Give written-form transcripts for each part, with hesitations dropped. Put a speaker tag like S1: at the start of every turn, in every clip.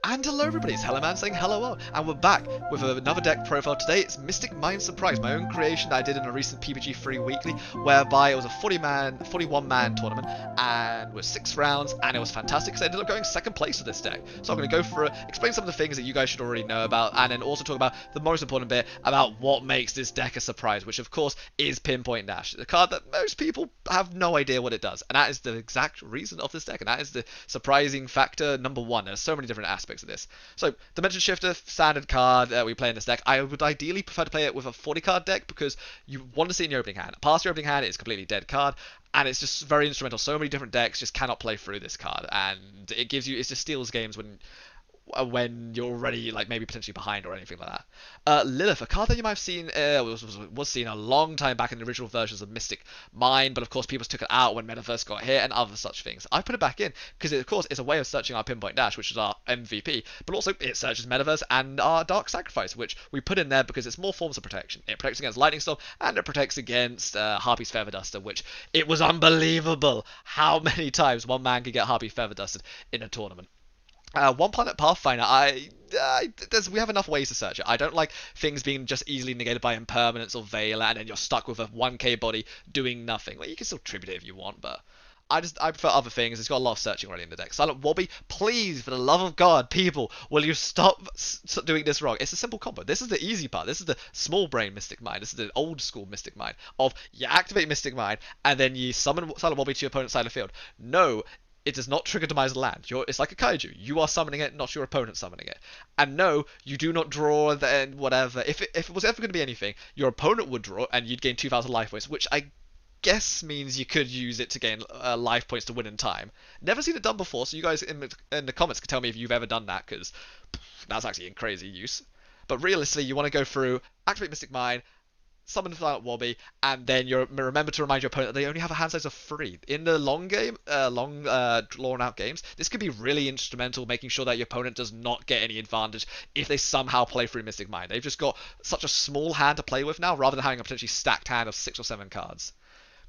S1: And hello everybody, it's Helloman saying hello all, and we're back with another deck profile. Today it's Mystic Mind Surprise, my own creation that I did in a recent PPG free weekly, whereby it was a 41 man tournament, and with 6 rounds, and it was fantastic because I ended up going second place with this deck. So I'm going to go through it, explain some of the things that you guys should already know about, and then also talk about the most important bit about what makes this deck a surprise, which of course is Pinpoint Dash, the card that most people have no idea what it does, and that is the exact reason of this deck, and that is the surprising factor number one. There's so many different aspects of this. So, Dimension Shifter, standard card we play in this deck. I would ideally prefer to play it with a 40 card deck because you want to see it in your opening hand. Past your opening hand, it's a completely dead card, and it's just very instrumental. So many different decks just cannot play through this card, and it gives you, it just steals games when you're already like maybe potentially behind or anything like that. Lilith, a card that you might have seen was seen a long time back in the original versions of Mystic Mind, but of course people took it out when Metaverse got here and other such things. I put it back in because of course it's a way of searching our Pinpoint Dash, which is our MVP, but also it searches Metaverse and our Dark Sacrifice, which we put in there because it's more forms of protection. It protects against Lightning Storm and it protects against Harpy's Feather Duster, which it was unbelievable how many times one man could get Harpy Feather Dusted in a tournament. One Planet Pathfinder, we have enough ways to search it. I don't like things being just easily negated by Impermanence or Veil, and then you're stuck with a 1k body doing nothing. Well, you can still tribute it if you want, but I prefer other things. It's got a lot of searching already in the deck. Silent Wobby, please, for the love of God, people, will you stop doing this wrong? It's a simple combo. This is the easy part. This is the small brain Mystic Mind. This is the old school Mystic Mind of you activate Mystic Mind, and then you summon Silent Wobby to your opponent's side of the field. No, it does not trigger Demise Land. It's like a kaiju. You are summoning it, not your opponent summoning it. And no, you do not draw then whatever. If it was ever going to be anything, your opponent would draw and you'd gain 2,000 life points, which I guess means you could use it to gain life points to win in time. Never seen it done before, so you guys in the comments can tell me if you've ever done that, because that's actually in crazy use. But realistically, you want to go through, activate Mystic Mind, summon Silent Wobby, and then you remember to remind your opponent that they only have a hand size of 3. In the long game, drawn out games, this could be really instrumental, making sure that your opponent does not get any advantage if they somehow play through Mystic Mind. They've just got such a small hand to play with now, rather than having a potentially stacked hand of 6 or 7 cards.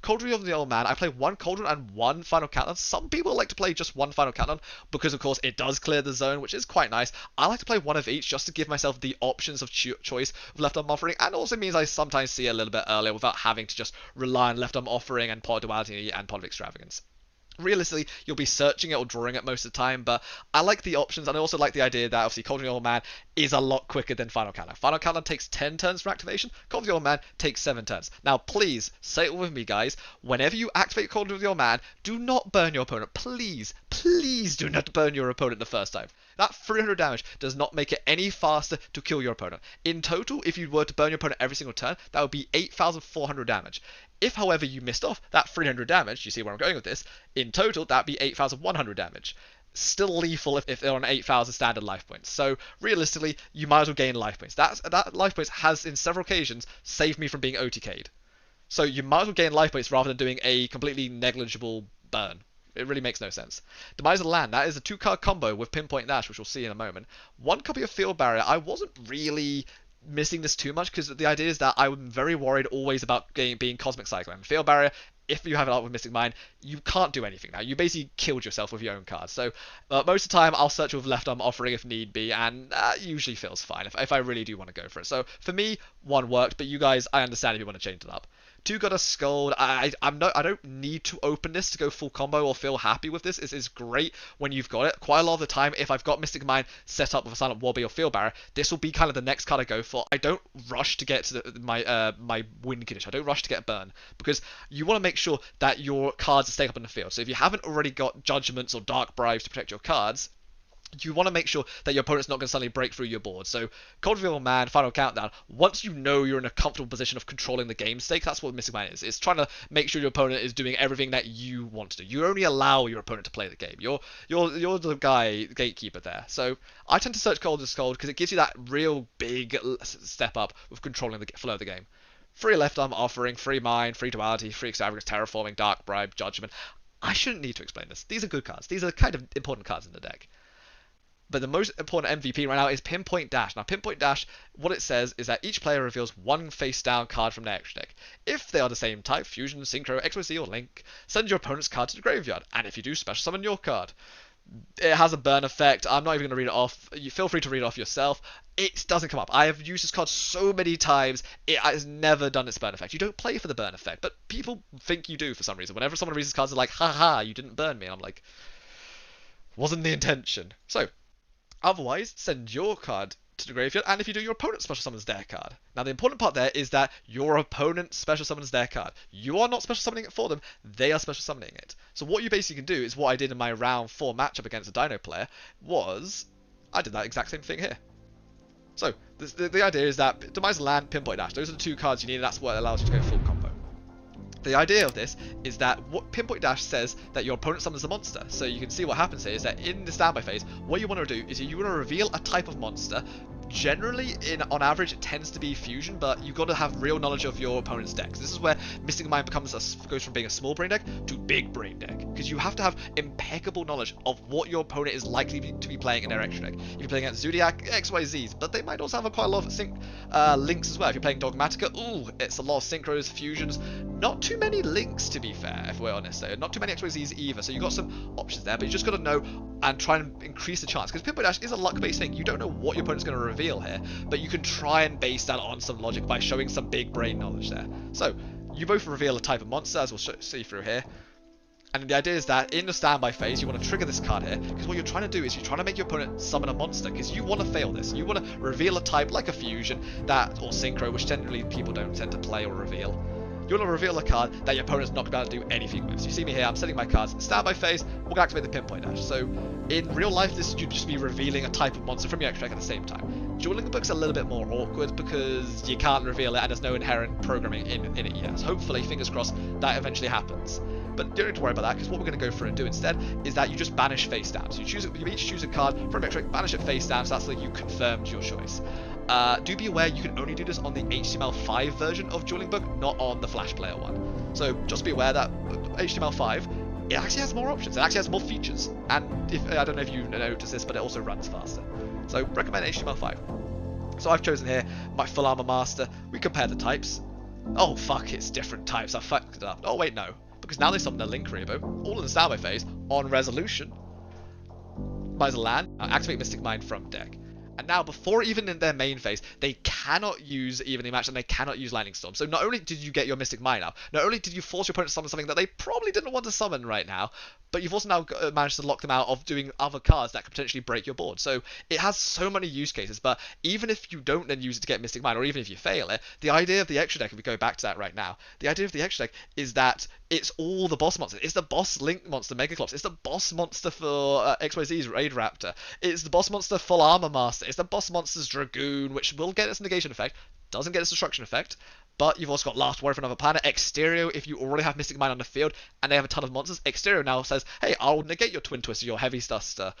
S1: Cauldron of the Old Man, I play 1 Cauldron and 1 Final Countdown. Some people like to play just 1 Final Countdown because, of course, it does clear the zone, which is quite nice. I like to play 1 of each just to give myself the options of choice with Left Arm Offering, and also means I sometimes see it a little bit earlier without having to just rely on Left Arm Offering and Pot of Duality and Pot of Extravagance. Realistically, you'll be searching it or drawing it most of the time, but I like the options, and I also like the idea that obviously Cauldron of the Old Man is a lot quicker than Final Countdown. Final Countdown takes 10 turns for activation, Cauldron of the Old Man takes 7 turns. Now please, say it with me guys, whenever you activate Cauldron of the Old Man, do not burn your opponent. Please, please do not burn your opponent the first time. That 300 damage does not make it any faster to kill your opponent. In total, if you were to burn your opponent every single turn, that would be 8,400 damage. If, however, you missed off that 300 damage, you see where I'm going with this, in total, that'd be 8,100 damage. Still lethal if they're on 8,000 standard life points. So, realistically, you might as well gain life points. That life points has, in several occasions, saved me from being OTK'd. So, you might as well gain life points rather than doing a completely negligible burn. It really makes no sense. Demise of Land, that is a 2-card combo with Pinpoint Dash, which we'll see in a moment. 1 copy of Field Barrier. I wasn't really missing this too much because the idea is that I'm very worried always about being Cosmic Cyclone. Field Barrier, if you have it up with Mystic Mind, you can't do anything now. You basically killed yourself with your own cards. So most of the time, I'll search with Left Arm Offering if need be, and usually feels fine if I really do want to go for it. So for me, 1 worked, but you guys, I understand if you want to change it up. 2 got a Scold. I don't need to open this to go full combo or feel happy with this. This is great when you've got it. Quite a lot of the time, if I've got Mystic Mind set up with a Silent Wobby or Field Barrier, this will be kind of the next card I go for. I don't rush to get to my win condition. I don't rush to get burn because you want to make sure that your cards are staying up in the field. So if you haven't already got Judgments or Dark Bribes to protect your cards, you want to make sure that your opponent's not going to suddenly break through your board. So, Cauldron of the Old Man, Final Countdown, once you know you're in a comfortable position of controlling the game stake, that's what Mystic Mind is. It's trying to make sure your opponent is doing everything that you want to do. You only allow your opponent to play the game. You're the gatekeeper there. So, I tend to search Cold as Cold because it gives you that real big step up with controlling the flow of the game. Free Left Arm Offering, Free Mind, Free Duality, Free Extravagance, Terraforming, Dark Bribe, Judgment. I shouldn't need to explain this. These are good cards. These are kind of important cards in the deck. But the most important MVP right now is Pinpoint Dash. Now, Pinpoint Dash, what it says is that each player reveals 1 face-down card from their extra deck. If they are the same type, Fusion, Synchro, XYZ, or Link, send your opponent's card to the graveyard. And if you do, special summon your card. It has a burn effect. I'm not even going to read it off. You feel free to read it off yourself. It doesn't come up. I have used this card so many times. It has never done its burn effect. You don't play for the burn effect, but people think you do for some reason. Whenever someone reads these cards, they're like, haha, you didn't burn me. And I'm like, wasn't the intention. So, otherwise, send your card to the graveyard, and if you do, your opponent special summons their card. Now, the important part there is that your opponent special summons their card. You are not special summoning it for them, they are special summoning it. So what you basically can do is what I did in my round 4 matchup against a Dino player, was I did that exact same thing here. So, the idea is that Demise Land, Pinpoint Dash, those are the 2 cards you need, and that's what allows you to go full combo. The idea of this is that what Pinpoint Dash says that your opponent summons a monster. So you can see what happens here is that in the standby phase, what you want to do is you want to reveal a type of monster. Generally, on average, it tends to be fusion, but you've got to have real knowledge of your opponent's decks. This is where Mystic Mind goes from being a small brain deck to big brain deck, because you have to have impeccable knowledge of what your opponent is likely to be playing in their extra deck. If you're playing against Zodiac, XYZs, but they might also have quite a lot of links as well. If you're playing Dogmatica, ooh, it's a lot of synchros, fusions, not too many links to be fair, if we're honest though. Not too many XYZs either, so you've got some options there, but you just got to know and try and increase the chance, because Pinpoint Dash is a luck-based thing. You don't know what your opponent's going to reveal here, but you can try and base that on some logic by showing some big brain knowledge there. So, you both reveal a type of monster, as we'll see through here. And the idea is that in the standby phase, you want to trigger this card here, because what you're trying to do is you're trying to make your opponent summon a monster, because you want to fail this. You want to reveal a type like a fusion, or synchro, which generally people don't tend to play or reveal. You want to reveal a card that your opponent's not going to be able to do anything with. So you see me here, I'm setting my cards in standby phase, we're going to activate the Pinpoint Dash. So in real life, this should just be revealing a type of monster from your extra deck at the same time. Duelling Book's a little bit more awkward because you can't reveal it and there's no inherent programming in it yet. So hopefully, fingers crossed, that eventually happens. But don't need to worry about that, because what we're going to go through and do instead is that you just banish face down. So you each choose a card from your extra deck, banish it face down, so that's like you confirmed your choice. Do be aware you can only do this on the HTML5 version of Duelling Book, not on the Flash Player one. So just be aware that HTML5, it actually has more options, it actually has more features. And I don't know if you noticed this, but it also runs faster. So recommend HTML5. So I've chosen here my Full Armor Master. We compare the types. Oh fuck, it's different types, I fucked it up. Oh wait, no. Because now they summon a Link Rebo, all in the standby phase, on resolution. Buys a land, activate Mystic Mind from deck. And now, before even in their main phase, they cannot use Evening Match and they cannot use Lightning Storm. So not only did you get your Mystic Mind out, not only did you force your opponent to summon something that they probably didn't want to summon right now, but you've also now managed to lock them out of doing other cards that could potentially break your board. So it has so many use cases, but even if you don't then use it to get Mystic Mind, or even if you fail it, the idea of the extra deck, if we go back to that right now, the idea of the extra deck is that it's all the boss monsters. It's the boss Link monster, Megaclops. It's the boss monster for XYZ's Raid Raptor. It's the boss monster Full Armor Master. It's the boss monster's Dragoon, which will get its negation effect, doesn't get its destruction effect, but you've also got Last Warrior for another planet. Exterio, if you already have Mystic Mind on the field and they have a ton of monsters, Exterio now says, hey, I'll negate your Twin Twister, your Heavy Duster,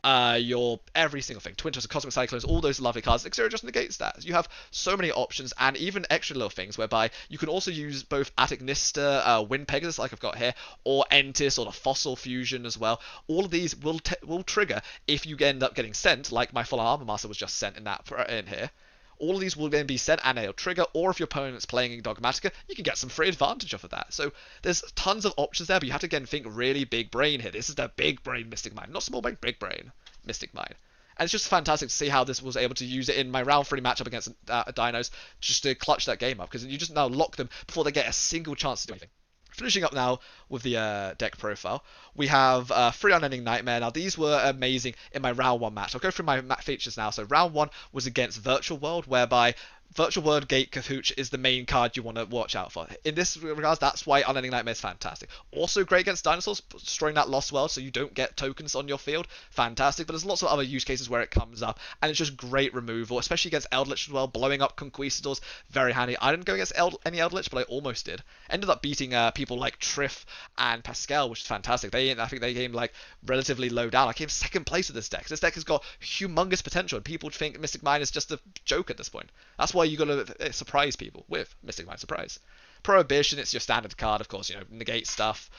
S1: your every single thing. Twin Twister, Cosmic Cyclones, all those lovely cards. Exterio just negates that. You have so many options, and even extra little things whereby you can also use both Attic Nista, Wind Pegasus, like I've got here, or Entis, or the Fossil Fusion as well. All of these will trigger if you end up getting sent, like my Full Armor Master was just sent in here. All of these will then be sent and they'll trigger, or if your opponent's playing in Dogmatica, you can get some free advantage off of that. So there's tons of options there, but you have to again think really big brain here. This is the big brain Mystic Mind, not small brain, big brain Mystic Mind. And it's just fantastic to see how this was able to use it in my round 3 matchup against Dinos, just to clutch that game up, because you just now lock them before they get a single chance to do anything. Finishing up now with the deck profile, we have 3 Unending Nightmare. Now, these were amazing in my round 1 match. I'll go through my features now. So, round 1 was against Virtual World, whereby Virtual World Gate Cthulhu is the main card you want to watch out for. In this regards, that's why Unending Nightmare is fantastic. Also great against dinosaurs, destroying that Lost World so you don't get tokens on your field. Fantastic, but there's lots of other use cases where it comes up, and it's just great removal, especially against Eldritch as well, blowing up Conquistadors, very handy. I didn't go against any Eldritch, but I almost did. Ended up beating people like Triff and Pascal, which is fantastic. I think they came like relatively low down. I came second place with this deck. This deck has got humongous potential, and people think Mystic Mind is just a joke at this point. That's why you got to surprise people with Mystic Mind Surprise. Prohibition, it's your standard card, of course, negate stuff.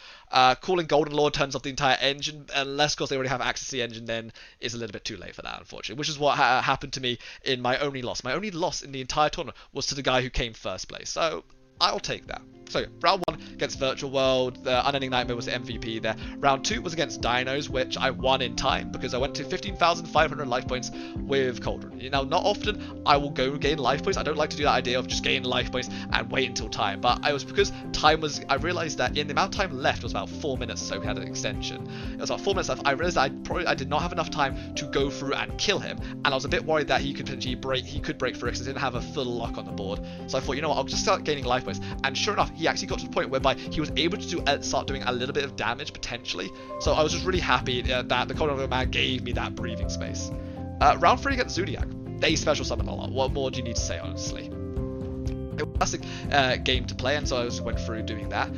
S1: Calling Golden Lord turns off the entire engine, unless, of course, they already have access to the engine, then it's a little bit too late for that, unfortunately, which is what happened to me in my only loss. My only loss in the entire tournament was to the guy who came first place, so I'll take that. So, round 1, against Virtual World. The Unending Nightmare was the MVP there. Round 2 was against Dinos, which I won in time because I went to 15,500 life points with Cauldron. Now, not often I will go gain life points. I don't like to do that idea of just gaining life points and wait until time. But I was, because time was, I realized that in the amount of time left was about 4 minutes, so we had an extension. It was about 4 minutes left. I realized that I did not have enough time to go through and kill him, and I was a bit worried that he could potentially break through because I didn't have a full lock on the board. So I thought, you know what, I'll just start gaining life points. And sure enough, he actually got to the point whereby he was able to start doing a little bit of damage potentially. So I was just really happy that the Cauldron Man gave me that breathing space. Round 3 against Zodiac. They special summon a lot. What more do you need to say, honestly? It was a classic game to play, and so I just went through doing that.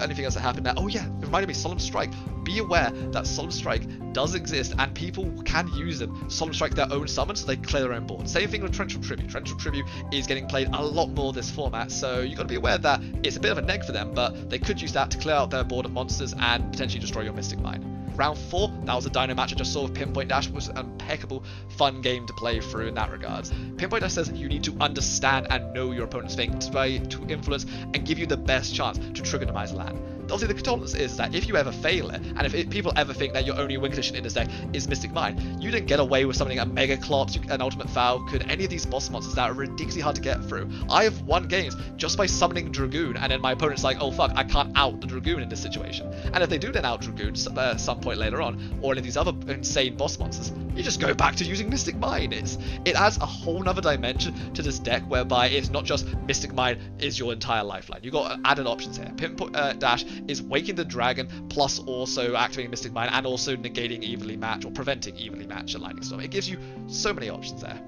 S1: Anything else that happened there? Oh yeah, it reminded me, Solemn Strike. Be aware that Solemn Strike does exist, and people can use them. Solemn Strike their own summon, so they clear their own board. Same thing with Torrential Tribute. Torrential Tribute is getting played a lot more this format, so you've got to be aware that it's a bit of a neg for them, but they could use that to clear out their board of monsters and potentially destroy your Mystic Mine. Round 4, that was a Dino match I just saw with Pinpoint Dash. It was an impeccable, fun game to play through in that regards. Pinpoint Dash says you need to understand and know your opponent's thing to influence and give you the best chance to trigonomize land. Obviously, the controllers is that if you ever fail it, and if people ever think that your only win condition in this deck is Mystic Mine, you didn't get away with something like a Mega Clops, an Ultimate Falcon, any of these boss monsters that are ridiculously hard to get through. I have won games just by summoning Dragoon, and then my opponent's like, oh fuck, I can't out the Dragoon in this situation. And if they do then out Dragoon some point later on, or any of these other insane boss monsters, you just go back to using Mystic Mine. It adds a whole nother dimension to this deck, whereby it's not just Mystic Mine is your entire lifeline. You've got added options here. Pinpoint Dash is Waking the Dragon, plus also activating Mystic Mine, and also negating Evenly Match, or preventing Evenly Match and Lightning Storm. It gives you so many options there.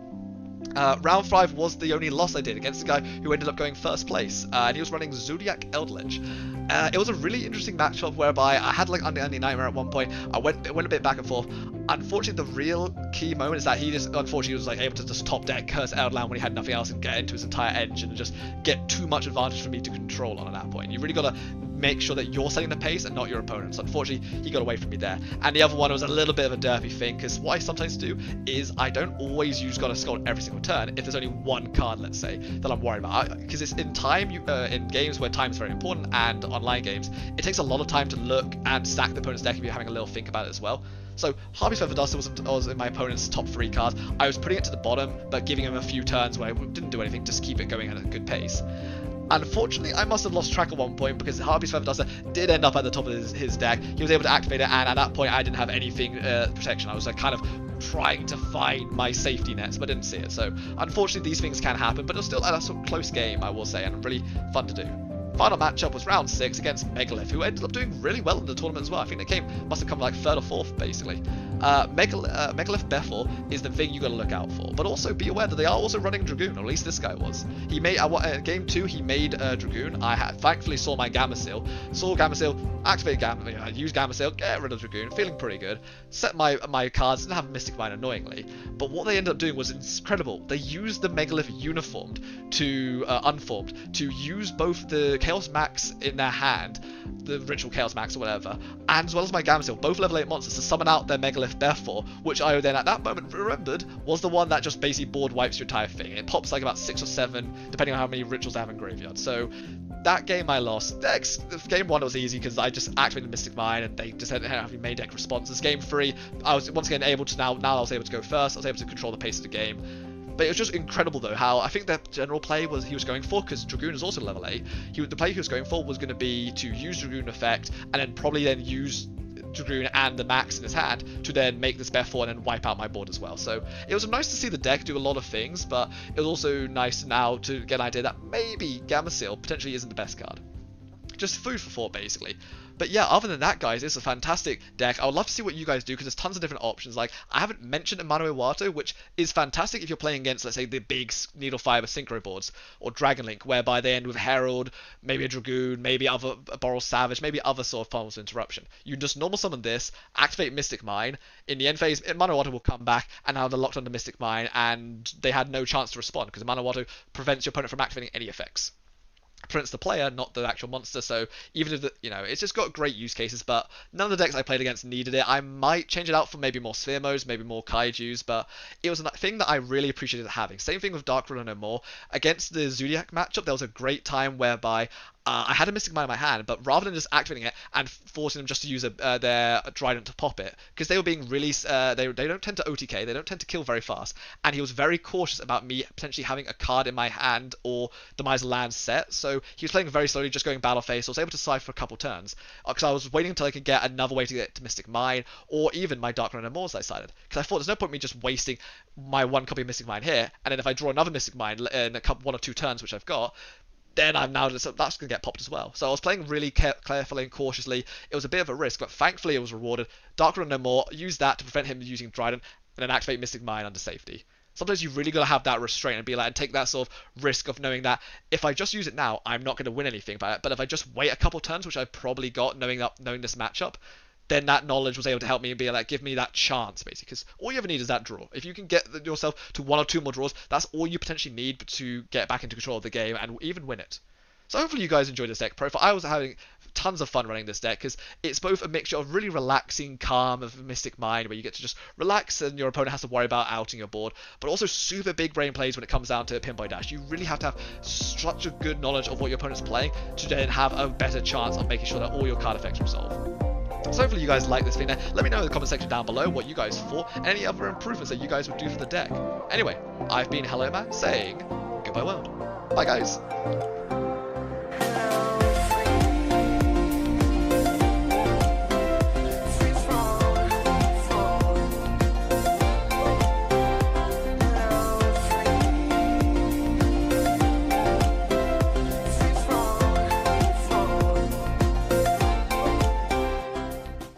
S1: Round 5 was the only loss I did against the guy who ended up going first place, and he was running Zodiac Eldritch. It was a really interesting matchup whereby I had like Unending Nightmare at one point. It went a bit back and forth. Unfortunately, the real key moment is that he just unfortunately was like able to just top deck Curse Eldland when he had nothing else and get into his entire engine and just get too much advantage for me to control on at that point. You really got to make sure that you're setting the pace and not your opponent. So unfortunately, he got away from me there. And the other one was a little bit of a derpy thing, because what I sometimes do is I don't always use Goddess Gold every single turn if there's only one card, let's say, that I'm worried about. Because it's in time, in games where time is very important, and online games, it takes a lot of time to look and stack the opponent's deck if you're having a little think about it as well. So Harvey's Feather Duster was in my opponent's top 3 cards. I was putting it to the bottom, but giving him a few turns where I didn't do anything, just keep it going at a good pace. Unfortunately, I must have lost track at one point because Harvey's Feather Duster did end up at the top of his deck. He was able to activate it, and at that point I didn't have anything protection. I was like kind of trying to find my safety nets, but didn't see it. So unfortunately, these things can happen, but it was still a sort of close game, I will say, and really fun to do. Final matchup was round 6 against Megalith, who ended up doing really well in the tournament as well. I think the game must have come like 3rd or 4th, basically. Megalith Bethel is the thing you got to look out for, but also be aware that they are also running Dragoon, or at least this guy was. He made game 2. He made Dragoon. I thankfully saw my Gamma Seal, activate Gamma, use Gamma Seal, get rid of Dragoon, feeling pretty good. Set my cards, didn't have Mystic Mine annoyingly, but what they ended up doing was incredible. They used the Megalith Uniformed to Unformed to use both the Chaos Max in their hand, the Ritual Chaos Max or whatever, and as well as my Gamma Seal, both level 8 monsters, to summon out their Megalith Therefore, which I then at that moment remembered was the one that just basically board wipes your entire thing. It pops like about 6 or 7, depending on how many rituals I have in graveyard. So that game I lost. Game 1 was easy because I just activated Mystic Mine and they just had having main deck responses. Game 3, I was once again able to now I was able to go first. I was able to control the pace of the game. But it was just incredible though how I think the general play he was going for, because Dragoon is also level 8. The play he was going for was going to be to use Dragoon effect and then probably then use Dragoon and the Max in his hand to then make this Beth 4 and then wipe out my board as well. So it was nice to see the deck do a lot of things, but it was also nice now to get an idea that maybe Gamma Seal potentially isn't the best card. Just food for thought, basically. But yeah, other than that, guys, it's a fantastic deck. I would love to see what you guys do, because there's tons of different options. Like, I haven't mentioned Amano Iwato, which is fantastic if you're playing against, let's say, the big Needle Fiber Synchro boards, or Dragon Link, whereby they end with Herald, maybe a Dragoon, maybe a Boral Savage, maybe other sort of forms of interruption. You just normal summon this, activate Mystic Mine. In the end phase, Amano Iwato will come back, and now they're locked under Mystic Mine, and they had no chance to respond, because Amano Iwato prevents your opponent from activating any effects. Prevents the player, not the actual monster. So even if it's just got great use cases, but none of the decks I played against needed it. I might change it out for maybe more Sphere modes, maybe more Kaijus, but it was a thing that I really appreciated having. Same thing with Dark Ruler No More. Against the Zodiac matchup, there was a great time whereby I had a Mystic Mine in my hand, but rather than just activating it and forcing them just to use their Trident to pop it, because they were being really, they don't tend to OTK, they don't tend to kill very fast, and he was very cautious about me potentially having a card in my hand or Demise land set, so he was playing very slowly, just going battle phase. So I was able to side for a couple turns, because I was waiting until I could get another way to get to Mystic Mine, or even my Dark Runner Moors I sided, because I thought there's no point in me just wasting my one copy of Mystic Mine here, and then if I draw another Mystic Mine in one or two turns, which I've got, then I'm now just, that's going to get popped as well. So I was playing really carefully and cautiously. It was a bit of a risk, but thankfully it was rewarded. Dark Runner No More, used that to prevent him using Trident, and then activate Mystic Mine under safety. Sometimes you really got to have that restraint and be like, and take that sort of risk of knowing that if I just use it now, I'm not going to win anything by it. But if I just wait a couple turns, which I've probably got knowing this matchup, then that knowledge was able to help me and be like, give me that chance, basically. Because all you ever need is that draw. If you can get yourself to one or two more draws, that's all you potentially need to get back into control of the game and even win it. So hopefully you guys enjoyed this deck profile. I was having tons of fun running this deck because it's both a mixture of really relaxing calm of Mystic Mind, where you get to just relax and your opponent has to worry about outing your board, but also super big brain plays when it comes down to Pinboy Dash. You really have to have such a good knowledge of what your opponent's playing to then have a better chance of making sure that all your card effects resolve. So hopefully you guys like this video. Let me know in the comment section down below what you guys thought and any other improvements that you guys would do for the deck. Anyway, I've been Helloman saying goodbye world. Bye guys.